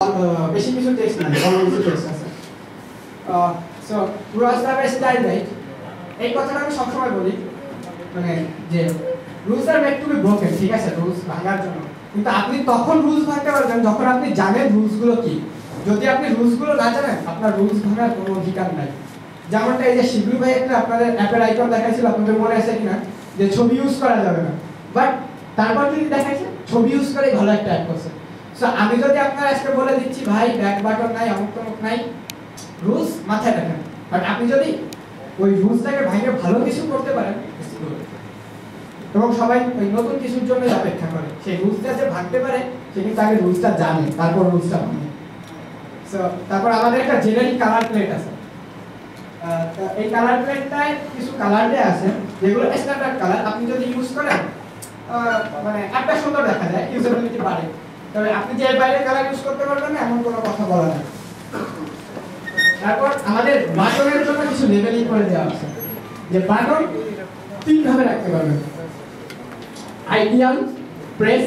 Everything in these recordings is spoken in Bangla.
বেশি কিছু টেক্সট নাই, অল্প কিছু টেক্সট আছে। সো রুলস আর স্টাইল রাইট, এই কথাটা আমি সবসময় বলি, মানে যে rules are made to be broken, ঠিক আছে, রুলস ভাঙার জন্য, কিন্তু আপনি তখন রুলস ভাঙতে পারবেন যখন আপনি জানেন রুলসগুলো কি। যদি আপনি রুলসগুলো না জানেন, আপনার রুলস ভাঙার কোনো অধিকার নাই। যেমনটা এই যে শিবলু ভাই একটা আপনাদের অ্যাপের আইকন দেখাইছিল, আপনাদের মনে আছে কিনা, যে ছবি ইউজ করা যাবে না, বাট তারপর যদি দেখাইছে ছবি ইউজ করে ভালো একটা অ্যাপ করছে। সো আমি যদি আপনার আজকে বলে দিচ্ছি ভাই ব্যাক বাটন নাই, অমুক তমুক নাই, রুলস মাথায় রাখেন, বাট আপনি যদি ওই রুলসটাকে ভাঙে ভালো কিছু করতে পারেন, এবং সবাই ওই নতুন কিছুর জন্য অপেক্ষা করে, সেই রুলসটা যে ভাঙতে পারে সে কিন্তু আগে রুলসটা জানে, তারপর রুলসটা ভাঙে। সো তারপর আমাদের একটা জেনারিক কালার প্লেট আছে। এই কালার প্লেটটায় কিছু কালার দেয়া আছে যেগুলো স্ট্যান্ডার্ড কালার, আপনি যদি ইউজ করেন মানে একটা সুন্দর দেখা যায়, ইউজেবিলিটি বাড়ে। তবে আপনি যে বাইরে কালার ইউজ করতে পারবেন না এমন কোনো কথা বলা নেই। তারপর আমাদের বাটনের জন্য কিছু লেবেলিং করে দেওয়া আছে, যে বাটন তিন ভাবে রাখতে পারবেন: আইডিয়াল, প্রেস,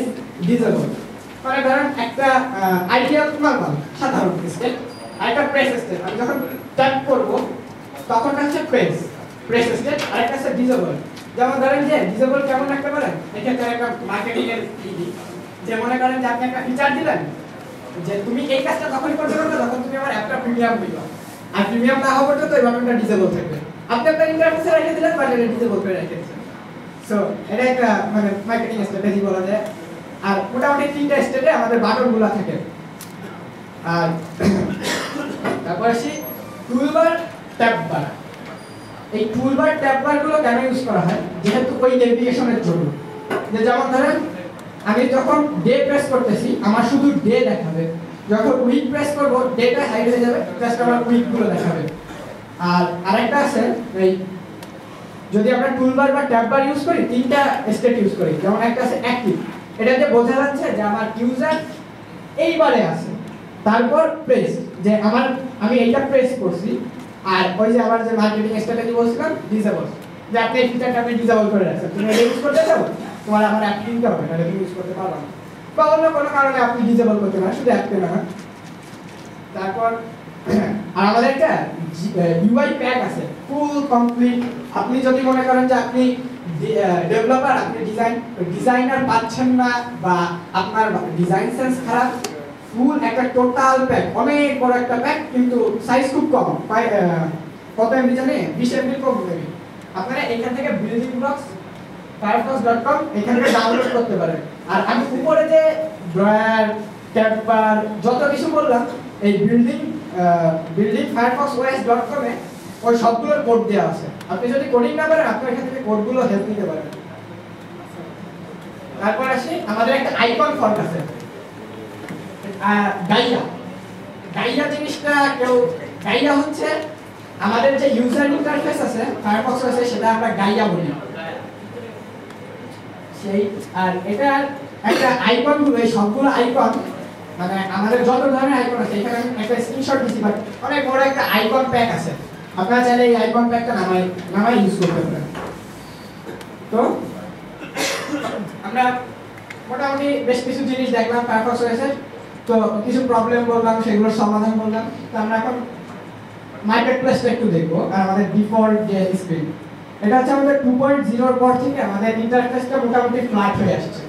ডিসেবল। মানে ধরেন একটা আইডিয়াল নরমাল সাধারণ স্টেট, আর একটা প্রেস স্টেট, আমি যখন ট্যাপ করব তখন হচ্ছে প্রেস স্টেট, আর একটা হচ্ছে ডিসেবল। যেমন ধরেন যে ডিসেবল কেমন রাখতে পারেন, এক্ষেত্রে একটা মার্কেটিং এর যে মনে করেন যে আপনি একটা ফিচার দিলেন যে তুমি এই কাজটা তখনই করতে পারবে যখন তুমি আমার অ্যাপটা প্রিমিয়াম দিবা, আর প্রিমিয়াম না হওয়া পর্যন্ত এই বাটনটা ডিসেবল থাকবে। আপনি একটা ইন্টারফেসে রেখে দিলেন, বাট এটা ডিসেবল করে রেখে দিয়েছেন। সো এটা একটা মানে মার্কেটিং স্ট্র্যাটেজি বলা যায়। আর মোটামুটি তিনটা স্টেটে আমাদের বাটনগুলো থাকে। আর তারপর আসি টুলবার, ট্যাব বার। এই টুলবার ট্যাব বারগুলো কেন ইউজ করা হয়, যেহেতু ওই নেভিগেশনের জন্য। যে যেমন ধরেন আমি যখন ডে প্রেস করতেছি আমার শুধু ডে দেখাবে, যখন উইক প্রেস করব ডেটা হাইড হয়ে যাবে, জাস্ট আমার উইকগুলো দেখাবে। আর আরেকটা আছে, এই যদি আমরা টুলবার বা ট্যাব বার ইউজ করি, তিনটা স্টেট ইউজ করি। যেমন একটা আছে অ্যাক্টিভ, এটাতে বোঝা যাচ্ছে যে আমার ইউজার এইবারে আছে। তারপর প্রেস, যে আমি এইটা প্রেস করছি। আর ওই যে আমার যে মার্কেটিং স্ট্র্যাটেজি বলছিলাম ডিসেবল, যে আপনি এই ফিচারটা আপনি ডিসেবল করে রাখছেন, তুমি এটা ইউজ করতে চাও, তোমার আমার অ্যাপ কিনতে হবে, তাহলে তুমি ইউজ করতে পারবে না, বা অন্য কোনো কারণে আপনি ডিসেবল করতে পারেন, শুধু অ্যাপ কেনা না। তারপর আর আমাদের একটা ইউআই প্যাক আছে, ফুল কমপ্লিট। আপনি যদি মনে করেন যে আপনি ডেভেলপার, আপনি ডিজাইনার পাচ্ছেন না, বা আপনার ডিজাইন সেন্স খারাপ, ফুল একটা টোটাল প্যাক, অনেক বড় একটা প্যাক, কিন্তু সাইজ খুব কম, কত এমবি জানেন, 20 এমবি কম দেবে। আপনারা এখান থেকে বিল্ডিং ব্লকস firefox.com এখান থেকে ডাউনলোড করতে পারেন। আর আমি উপরে যে ড্রয়ার, ট্যাব বার যত কিছু বললাম, এই বিল্ডিং firefoxos.com এ ওই সবগুলোর কোড দেওয়া আছে। আপনি যদি কোডিং না পারেন, আপনি এখান থেকে কোডগুলো হেল্প নিতে পারেন। তারপর আসি আমাদের একটা আইকন ফন্ট আছে, গাইয়া জিনিসটা গাইয়া হচ্ছে আমাদের যে ইউজার ইন্টারফেস আছে ফায়ারফক্স আছে, সেটা আমরা গাইয়া বলি সেই। আর এটা একটা আইকন গুলো, এই সবগুলো আইকন মানে আমাদের যত ধরনের আইকন আছে, এখানে একটা স্ক্রিনশট দিছি, বাট অনেক বড় একটা আইকন প্যাক আছে। আপনারা চাইলে এই আইকন প্যাকটা নামাই ইউজ করতে পারেন। তো আমরা মোটামুটি বেশ কিছু জিনিস দেখলাম ফায়ারফক্স ওএস এর, তো কিছু প্রবলেম বললাম, সেগুলোর সমাধান বললাম। তো আমরা এখন মার্কেটপ্লেসটা একটু দেখবো। আর আমাদের ডিফল্ট যে স্ক্রিন, এটা হচ্ছে আমাদের 2.0 এর পর থেকে আমাদের ইন্টারফেসটা মোটামুটি ফ্ল্যাট হয়ে আসছে।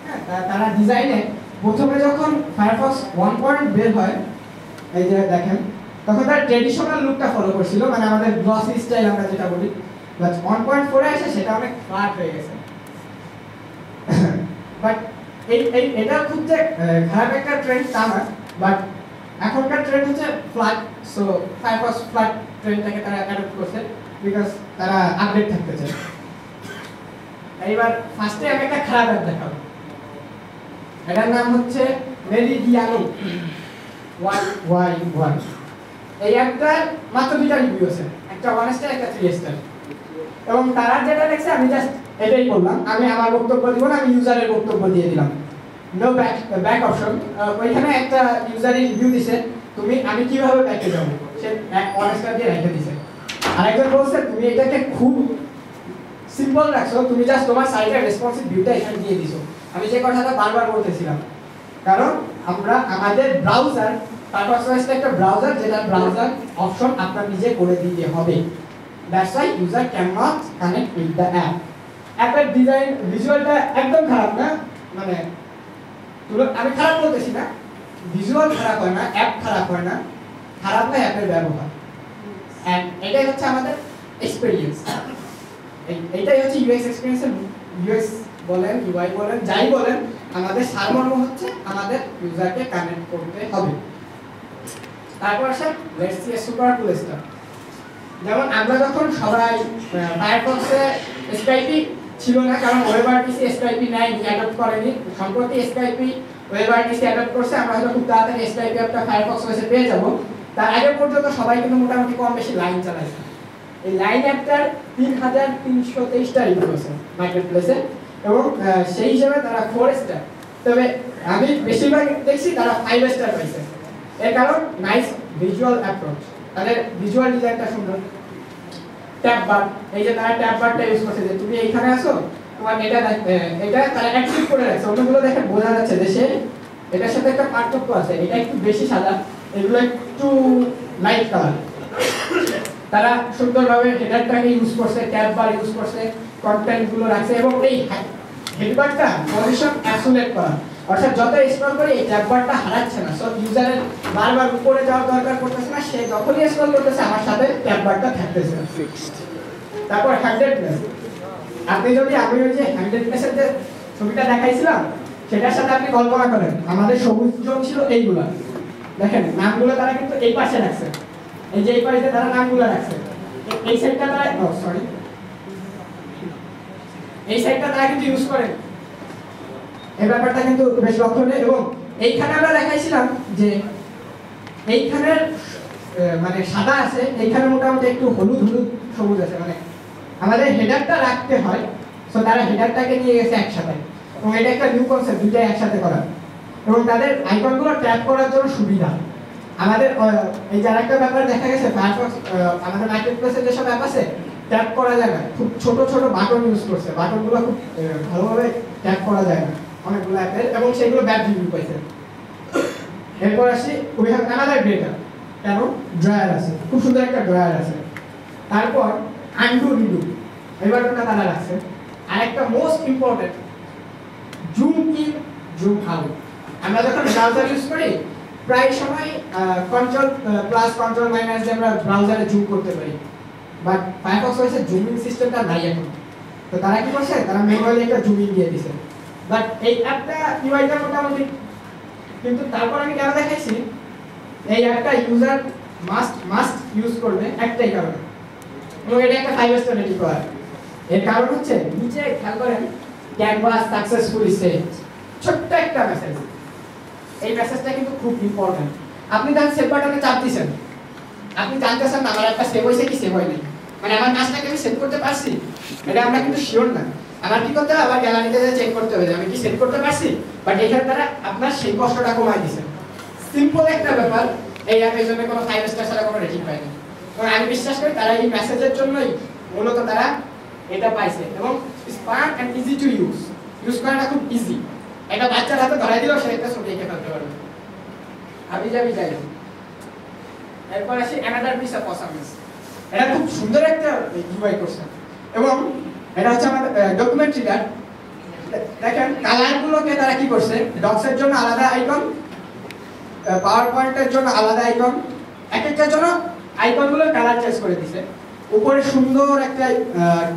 হ্যাঁ, তারা ডিজাইনে প্রথমে যখন ফায়ারফক্স 1 বের হয়, এই যে দেখেন, তখন তার ট্র্যাডিশনাল লুকটা ফলো করছিল, মানে আমাদের গ্লসি স্টাইল আমরা যেটা বলি। বাট 1.4 এ এসে সেটা অনেক ফ্ল্যাট হয়ে গেছে। বাট এটা খুব যে খারাপ একটা ট্রেন্ড তা না, বাট এখনকার ট্রেন্ড হচ্ছে ফ্ল্যাট। সো ফায়ারফক্স ফ্ল্যাট ট্রেন্ডটাকে তারা অ্যাডপ্ট করছে, বিকজ তারা আপডেট থাকতে চায়। এইবার ফার্স্টে আমি একটা খারাপ অ্যাপ দেখাবো, এটার নাম হচ্ছে মেরিডিয়ানো 1Y1। এই অ্যাপটা মাত্র 2টা রিভিউ আছে, একটা 1 স্টার, একটা 3 স্টার। এবং তারা যেটা লেখছে আমি জাস্ট এটাই বললাম, আমি আমার বক্তব্য দিব না, আমি ইউজারের বক্তব্য দিয়ে দিলাম। No back option. ওইখানে একটা ইউজারের রিভিউ দিছে, আমি কিভাবে ব্যাকে যাব, সে 1 স্টার দিয়ে রেখে দিছে। আরেকজন বলছে তুমি এটাকে খুব সিম্পল রাখছো, তুমি জাস্ট তোমার সাইটের রেসপন্সিভ ভিউটা এখানে দিয়ে দিছো। আমি যে কথাটা বারবার বলতেছিলাম, কারণ আমরা আমাদের ব্রাউজার ফায়ারফক্স ওএস একটা ব্রাউজার যেটা ব্রাউজার অপশন আপনার নিজে করে দিতে হবে that's why user can not connect with the app অ্যাপের ডিজাইন ভিজুয়ালটা একদম খারাপ না মানে আমি খারাপ বলতেছি না ভিজুয়াল খারাপ হয় না অ্যাপ খারাপ হয় না খারাপ হয় অ্যাপের ব্যবহার এন্ড এটাই হচ্ছে আমাদের এক্সপেরিয়েন্স এইটাই হচ্ছে ইউএক্স এক্সপেরিয়েন্সের ইউএক্স বলেন ইউআই বলেন যাই বলেন আমাদের সারমর্ম হচ্ছে আমাদের ইউজারকে কানেক্ট করতে হবে তারপর আসে let's see A super cool staff যেমন আমরা যখন সবাই ফায়ারফক্সে এসপিআইপি ছিল না কারণ ওয়েবআরটিসি এসপিআইপি নাই অ্যাডপ্ট করেনি সম্প্রতি এসপিআইপি ওয়েবআরটিসি অ্যাডপ্ট করছে আমরা হয়তো খুব তাড়াতাড়ি এসপিআইপি অ্যাপটা ফায়ারফক্স ওএসে পেয়ে যাব তার আগে পর্যন্ত সবাই কিন্তু মোটামুটি কম বেশি লাইন চালাইছে এই লাইন অ্যাপটার 3323টা রিভিউ আছে মার্কেটপ্লেসে এবং সেই হিসেবে তারা 4 স্টার তবে আমি বেশিরভাগ দেখছি তারা 5 স্টার পাইছে এর কারণ নাইস ভিজুয়াল অ্যাপ্রোচ তাদের ভিজুয়াল ডিজাইনটা সুন্দর ট্যাব বার এই যে তারা ট্যাব বারটা ইউজ করছে যে তুমি এইখানে আসো তোমার এটা তারা অ্যাক্টিভ করে রাখছে অন্যগুলো দেখে বোঝা যাচ্ছে যে সে এটার সাথে একটা পার্থক্য আছে এটা একটু বেশি সাদা এগুলো একটু লাইট কালার তারা সুন্দরভাবে হেডারটাকে ইউজ করছে ট্যাব বার ইউজ করছে কন্টেন্ট গুলো রাখছে এবং এই হেডবারটা পজিশন অ্যাসোলেট করা অর্থাৎ যত স্ক্রল করে এই ট্যাব বারটা হারাচ্ছে না সো ইউজারের বারবার উপরে যাওয়ার দরকার পড়তেছে না সে যখনই স্ক্রল করতেছে আমার সাথে ট্যাব বারটা থাকতেছে ফিক্সড তারপর হ্যান্ডেডনেস আপনি যদি আমি ওই যে হ্যান্ডেডনেসের যে ছবিটা দেখাইছিলাম সেটার সাথে আপনি কল্পনা করেন আমাদের সবুজ জোন ছিল এইগুলা দেখেন নামগুলো তারা কিন্তু এই পাশে রাখছে এই যে এই পাশে তারা নামগুলো রাখছে এই সাইডটা তারা সরি এই সাইডটা তারা কিন্তু ইউজ করে এই ব্যাপারটা কিন্তু বেশ লক্ষণীয় এবং এইখানে আমরা দেখাইছিলাম যে এইখানে মানে সাদা আছে এইখানে মোটামুটি একটু হলুদ হলুদ সবুজ আছে মানে আমাদের হেডারটা রাখতে হয় সো তারা হেডারটাকে নিয়ে গেছে একসাথে এবং এটা একটা নিউ কনসেপ্ট দুইটা একসাথে করা এবং তাদের আইকনগুলো ট্র্যাক করার জন্য সুবিধা আমাদের এই যার একটা ব্যাপার দেখা গেছে ফায়ারফক্স আমাদের মার্কেটপ্লেসে যেসব অ্যাপ আছে ট্যাপ করা যায় না খুব ছোট ছোট বাটন ইউজ করছে বাটনগুলো খুব ভালোভাবে ট্যাপ করা যায় না অনেকগুলো অ্যাপের এবং সেগুলো ব্যাড রিভিউ পাইছে এরপর আসি উই হ্যাভ অ্যানাদার ডেটা কেন ড্রয়ার আছে খুব সুন্দর একটা ড্রয়ার আছে তারপর আনডু রিডু এই বাটনটা তারা রাখছে আর একটা most important zoom in zoom out আমরা যখন ব্রাউজার ইউজ করি প্রায় সময় কন্ট্রোল প্লাস কন্ট্রোল মাইনাস দিয়ে আমরা ব্রাউজারে জুম করতে পারি বাট ফায়ারফক্স ওএস এর জুমিং সিস্টেমটা নাই এখন তো তারা কি করছে তারা ম্যানুয়ালি একটা জুমিং দিয়ে দিয়েছে বাট এই অ্যাপটা ইউআইটা মোটামুটি কিন্তু তারপর আমি কেন দেখাইছি এই অ্যাপটা ইউজার মাস্ট ইউজ করবে একটাই কারণে এবং এটা একটা 5 স্টার রেটিং করা এর কারণ হচ্ছে নিচে খেয়াল করেন ক্যানভাস সাকসেসফুলি সেট ছোট্ট একটা মেসেজ এই মেসেজটা কিন্তু খুব ইম্পর্টেন্ট আপনি তার সেভ বাটনে চাপ দিয়েছেন আপনি জানতেছেন না আমার একটা সেভ হয়েছে কি সেভ হয় নাই মানে আমার কাজটাকে আমি সেভ করতে পারছি এটা আমরা কিন্তু শিওর না আমার কি করতে হবে আবার গ্যালারিতে চেক করতে হবে আমি কি সেভ করতে পারছি বাট এখানে তারা আপনার সেই কষ্টটা কমাই দিয়েছে সিম্পল একটা ব্যাপার এই অ্যাপের জন্য কোনো 5 স্টার ছাড়া কোনো রেটিং পায়নি এবং আমি বিশ্বাস করি তারা এই মেসেজের জন্যই মূলত তারা এটা পাইছে এবং smart and easy to use করাটা খুব ইজি একটা বাচ্চার হাতে ধরাই দিলেও সে একটা ছবি এঁকে ফেলতে পারবে আমি যাই এরপর আসি অ্যানাদার পিস অফ অসামনেস এটা খুব সুন্দর একটা ইউআই করছে এবং এটা হচ্ছে আমাদের ডকুমেন্ট রিডার দেখেন কালারগুলোকে তারা কি করছে ডক্সের জন্য আলাদা আইকন পাওয়ার পয়েন্টের জন্য আলাদা আইকন এক একটার জন্য আইকনগুলোর কালার চেঞ্জ করে দিয়েছে উপরে সুন্দর একটা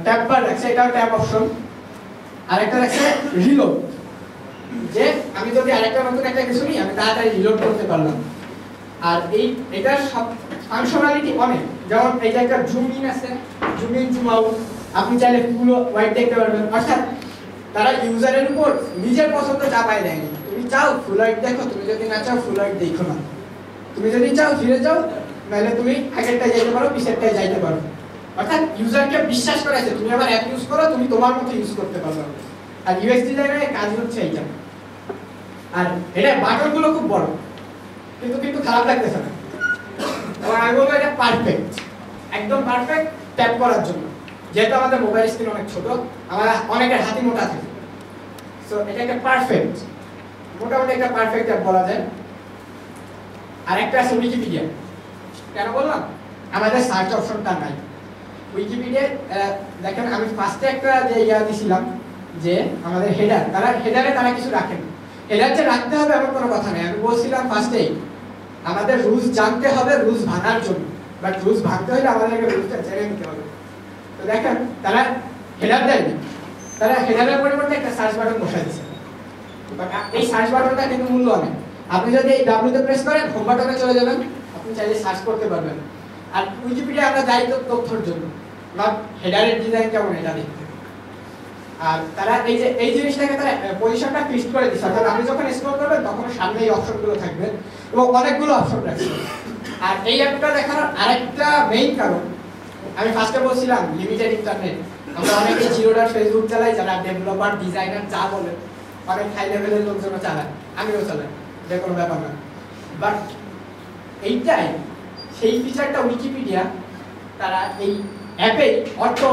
ট্যাব বার রাখছে এটাও ট্যাব অপশন আরেকটা রাখছে রিলোড যে আমি যদি আরেকটা নতুন একটা কিছু নিই আমি তাড়াতাড়ি রিলোড করতে পারলাম আর এটার সব ফাংশনালিটি অনেক যেমন এই যে একটা জুম ইন আছে জুম ইন জুম আউট আপনি চাইলে পুরো ওয়াইড দেখতে পারবেন অর্থাৎ তারা ইউজারের উপর নিজের পছন্দ চাপায় দেয়নি তুমি চাও ফুল ওয়াইড দেখো তুমি যদি না চাও ফুল ওয়াইড দেখো না তুমি যদি চাও ফিরে যাও নাহলে তুমি আগেরটায় যাইতে পারো পিছেরটায় যাইতে পারো অর্থাৎ ইউজারকে বিশ্বাস করাইছে তুমি আমার অ্যাপ ইউজ করো তুমি তোমার মতো ইউজ করতে পারবে আর ইউএক্স ডিজাইনের কাজ হচ্ছে এইটা আর এটা বাটনগুলো খুব বড় কিন্তু খারাপ লাগতেছে না এবং আমি বলবো এটা পারফেক্ট একদম পারফেক্ট ট্যাপ করার জন্য যেহেতু আমাদের মোবাইল স্ক্রিন অনেক ছোট আমার অনেকের হাতি মোটা থাকে সো এটা একটা পারফেক্ট মোটামুটি একটা পারফেক্ট অ্যাপ বলা যায়। আর একটা আছে উইকিপিডিয়া। কেন বললাম? আমাদের সার্চ অপশনটা নাই উইকিপিডিয়া। দেখেন আমি ফার্স্টে একটা যে দিছিলাম যে আমাদের হেডার, হেডারে তারা কিছু রাখেন। হেডার যে রাখতে হবে এমন কোনো কথা নেই। আমি বলছিলাম ফার্স্টেই আমাদের রুলস জানতে হবে রুলস ভাঙার জন্য, বাট রুলস ভাঙতে হলে আমাদেরকে রুলসটা জেনে নিতে হবে। তো দেখেন তারা হেডার দেয়নি, তারা হেডারের পরিবর্তে একটা সার্চ বাটন বসাই দিয়েছে। এই সার্চ বাটনটা কিন্তু মূল্য অনেক। আপনি যদি এই ডাব্লিউতে প্রেস করেন হোম বাটনে চলে যাবেন, আপনি চাইলে সার্চ করতে পারবেন। আর উইকিপিডিয়া আমরা যাই তো তথ্যের জন্য, বা হেডারের ডিজাইন কেমন এটা দেখতে। আর তারা এই জিনিসটাকে তারা পজিশনটা ফিক্সড করে দিচ্ছে, অর্থাৎ আপনি যখন স্ক্রল করবেন তখন সামনে এই অপশনগুলো থাকবে এবং অনেকগুলো অপশন রাখছে। আর এই অ্যাপটা দেখানোর আরেকটা মেইন কারণ, আমি ফার্স্টে বলছিলাম লিমিটেড ইন্টারনেট। আমরা অনেকে জিরোডার ফেসবুক চালাই, যারা ডেভেলপার ডিজাইনার যা বলেন, অনেক হাই লেভেলের লোকজনও চালায়, আমিও চালাই, যে কোনো ব্যাপার না। বাট এইটাই সেই ফিচারটা উইকিপিডিয়া তারা এই অ্যাপে অটো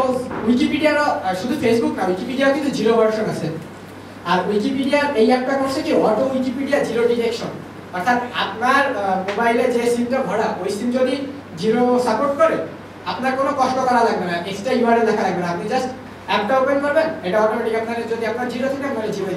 উইকিপিডিয়ারও শুধু ফেসবুক না, উইকিপিডিয়াও কিন্তু জিরো ভার্সন আছে। আর উইকিপিডিয়ার এই অ্যাপটা করছে কি অটো উইকিপিডিয়া জিরো ডিটেকশন, অর্থাৎ আপনার মোবাইলে যে সিমটা ভরা ওই সিম যদি জিরো সাপোর্ট করে আপনার কোনো কষ্ট করা লাগবে না, এক্সট্রা ইউআরএল লেখা লাগবে না। আপনি জাস্ট অ্যাপটা ওপেন করবেন, এটা অটোমেটিক আপনার যদি আপনার জিরো থাকে আপনার জিরো